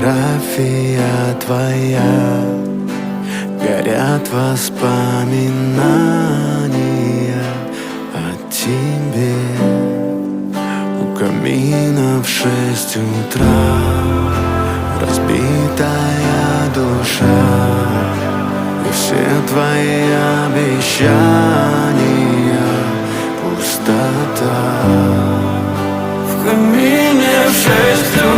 фотография твоя, горят воспоминания о тебе. У камина в 6 утра разбитая душа, и все твои обещания пустота. В камине в 6 утра